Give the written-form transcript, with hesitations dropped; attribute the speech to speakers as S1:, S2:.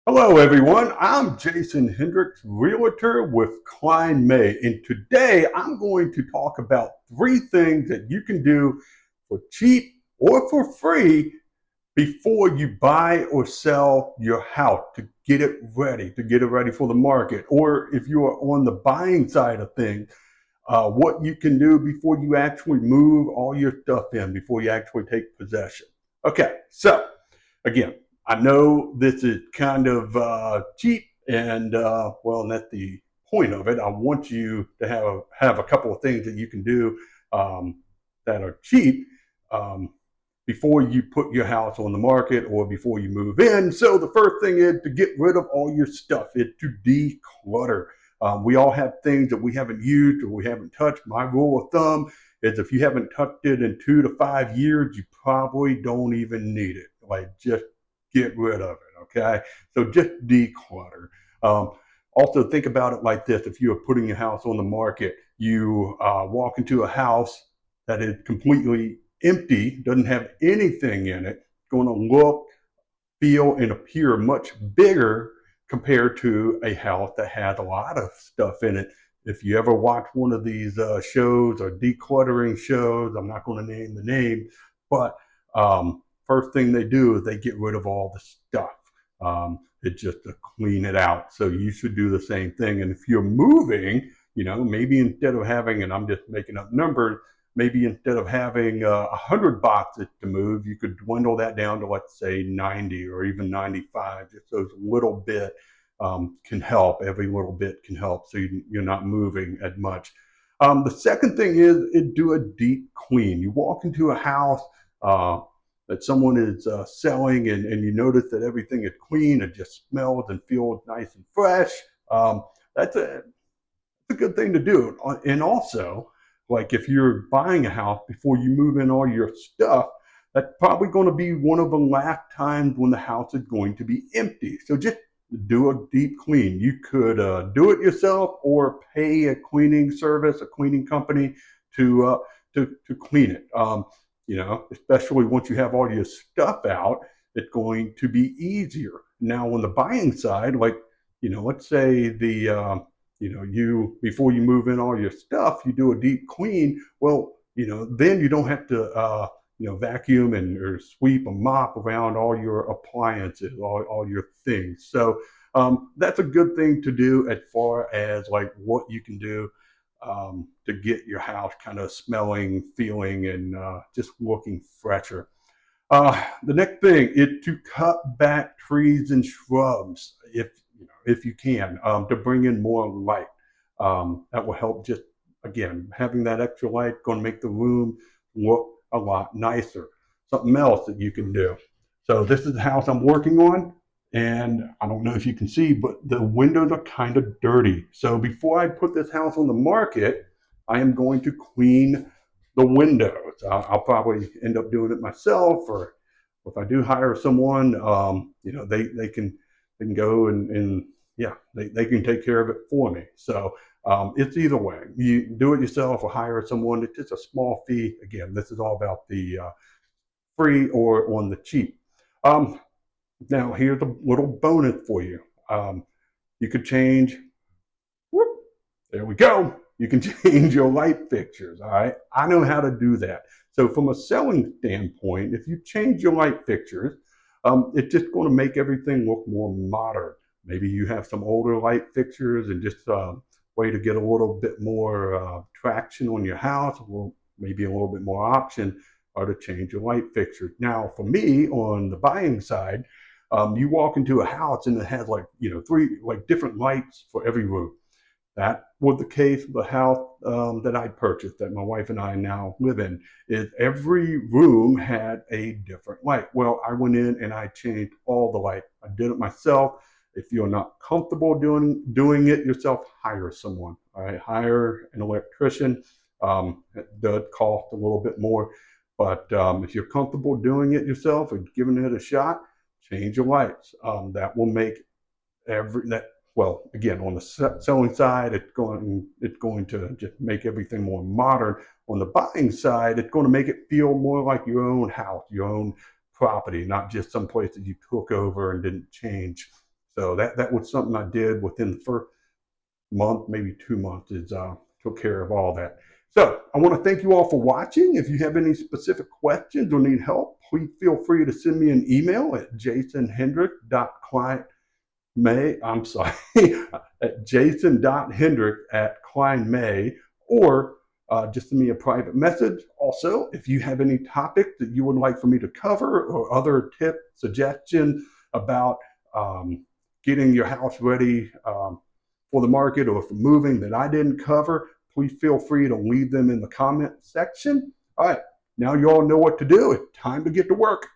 S1: Hello, everyone. I'm Jason Hendricks, realtor with Klein May. And today I'm going to talk about three things that you can do for cheap or for free before you buy or sell your house to get it ready for the market. Or if you are on the buying side of things, what you can do before you actually move all your stuff in, before you actually take possession. Okay, so again, I know this is kind of cheap, and well, and that's the point of it. I want you to have a couple of things that you can do that are cheap before you put your house on the market or before you move in. So the first thing is to get rid of all your stuff. It's to declutter. We all have things that we haven't used or we haven't touched. My rule of thumb is if you haven't touched it in 2 to 5 years, you probably don't even need it. Like just get rid of it. Okay. So just declutter. Um, Also think about it like this. If you are putting your house on the market, you walk into a house that is completely empty, doesn't have anything in it, going to look, feel, and appear much bigger compared to a house that has a lot of stuff in it. If you ever watch one of these shows or decluttering shows, I'm not going to name the name, but first thing they do is they get rid of all the stuff. It's just to clean it out. So you should do the same thing. And if you're moving, maybe instead of having, and I'm just making up numbers, maybe instead of having 100 boxes to move, you could dwindle that down to, let's say, 90 or even 95. Just those little bit can help. Every little bit can help, so you're not moving as much. The second thing is do a deep clean. You walk into a house uh, that someone is selling, and you notice that everything is clean. It just smells and feels nice and fresh. Um, that's a good thing to do. And also, like if you're buying a house before you move in all your stuff, that's probably going to be one of the last times when the house is going to be empty. So just do a deep clean. You could do it yourself or pay a cleaning service, a cleaning company to clean it. Especially once you have all your stuff out, it's going to be easier. Now, on the buying side, like let's say you before you move in all your stuff, you do a deep clean. Well, then you don't have to vacuum and or sweep and mop around all your appliances, all your things. So that's a good thing to do as far as like what you can do to get your house kind of smelling, feeling, and just looking fresher. The next thing is to cut back trees and shrubs if you can, to bring in more light. That will help. Just again, having that extra light going to make the room look a lot nicer. Something else that you can do. So this is the house I'm working on, and I don't know if you can see, but the windows are kind of dirty. So before I put this house on the market, I am going to clean the windows. I'll probably end up doing it myself, or if I do hire someone, they can go and yeah, they can take care of it for me. So it's either way. You do it yourself or hire someone. It's just a small fee. Again, this is all about the free or on the cheap. Um, Now, here's a little bonus for you. You could change. Whoop, there we go. You can change your light fixtures. All right. I know how to do that. So, from a selling standpoint, if you change your light fixtures, it's just going to make everything look more modern. Maybe you have some older light fixtures and just way to get a little bit more traction on your house, or maybe a little bit more option, are to change your light fixtures. Now, for me, on the buying side, you walk into a house and it has like three like different lights for every room. That was the case with the house that I purchased, that my wife and I now live in. Is every room had a different light. Well, I went in and I changed all the light. I did it myself. If you're not comfortable doing it yourself, hire someone. All right, hire an electrician. It does cost a little bit more, but if you're comfortable doing it yourself and giving it a shot, change your lights. That will make every that well, again, on the selling side, it's going to just make everything more modern. On the buying side, it's going to make it feel more like your own house, your own property, not just some place that you took over and didn't change. So that was something I did within the first month, maybe 2 months, is took care of all that. So I want to thank you all for watching. If you have any specific questions or need help, please feel free to send me an email at at jason.hendrick@kleinmay, or just send me a private message. Also, if you have any topics that you would like for me to cover or other tip suggestions about getting your house ready for the market or for moving that I didn't cover, please feel free to leave them in the comment section. All right, now you all know what to do. It's time to get to work.